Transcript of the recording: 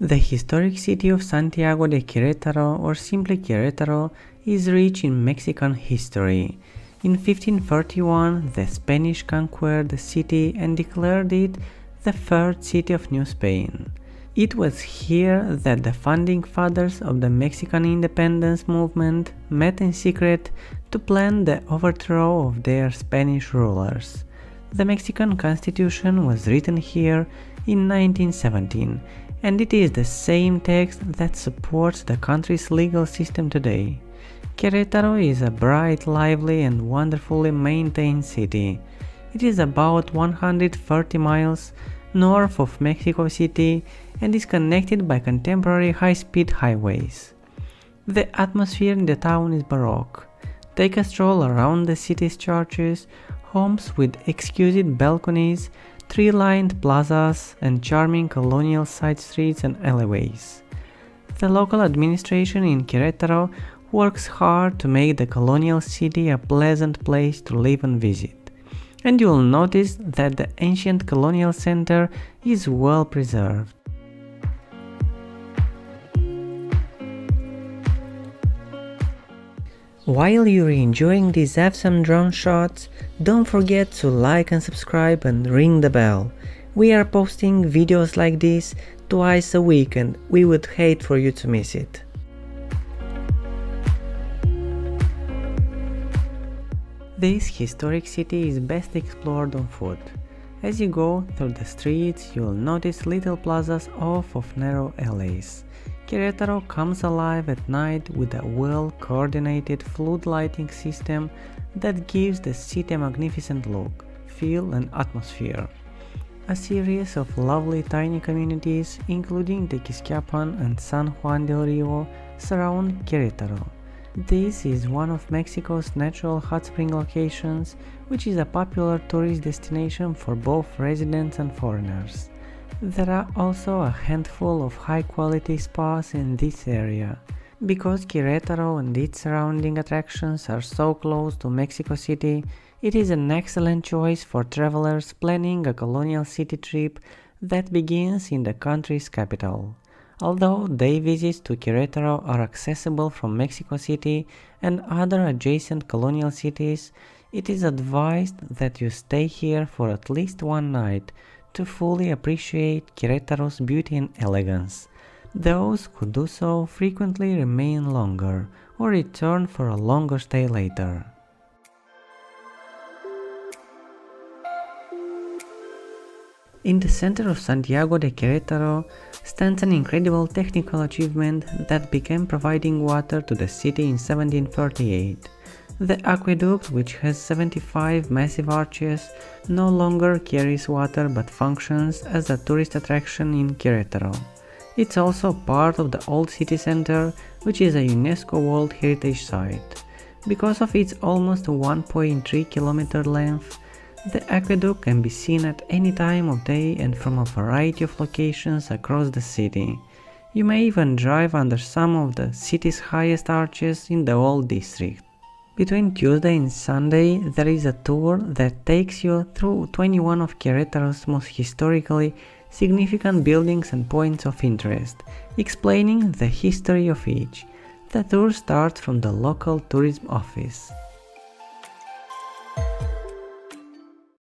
The historic city of Santiago de Querétaro, or simply Querétaro, is rich in Mexican history. In 1541, the Spanish conquered the city and declared it the third city of New Spain. It was here that the founding fathers of the Mexican independence movement met in secret to plan the overthrow of their Spanish rulers. The Mexican Constitution was written here in 1917, and it is the same text that supports the country's legal system today. Querétaro is a bright, lively and wonderfully maintained city. It is about 130 miles north of Mexico City and is connected by contemporary high-speed highways. The atmosphere in the town is baroque. Take a stroll around the city's churches, homes with exquisite balconies, tree-lined plazas, and charming colonial side streets and alleyways. The local administration in Querétaro works hard to make the colonial city a pleasant place to live and visit. And you will notice that the ancient colonial center is well preserved. While you're enjoying these awesome drone shots, don't forget to like and subscribe and ring the bell. We are posting videos like this twice a week and we would hate for you to miss it. This historic city is best explored on foot. As you go through the streets, you'll notice little plazas off of narrow alleys. Querétaro comes alive at night with a well-coordinated flood lighting system that gives the city a magnificent look, feel and atmosphere. A series of lovely tiny communities, including Tequisquiapan and San Juan del Rio, surround Querétaro. This is one of Mexico's natural hot spring locations, which is a popular tourist destination for both residents and foreigners. There are also a handful of high-quality spas in this area. Because Querétaro and its surrounding attractions are so close to Mexico City, it is an excellent choice for travelers planning a colonial city trip that begins in the country's capital. Although day visits to Querétaro are accessible from Mexico City and other adjacent colonial cities, it is advised that you stay here for at least one night to fully appreciate Querétaro's beauty and elegance. Those who do so frequently remain longer or return for a longer stay later. In the center of Santiago de Querétaro stands an incredible technical achievement that began providing water to the city in 1738. The aqueduct, which has 75 massive arches, no longer carries water but functions as a tourist attraction in Querétaro. It's also part of the old city center, which is a UNESCO World Heritage Site. Because of its almost 1.3 km length, the aqueduct can be seen at any time of day and from a variety of locations across the city. You may even drive under some of the city's highest arches in the old district. Between Tuesday and Sunday, there is a tour that takes you through 21 of Querétaro's most historically significant buildings and points of interest, explaining the history of each. The tour starts from the local tourism office.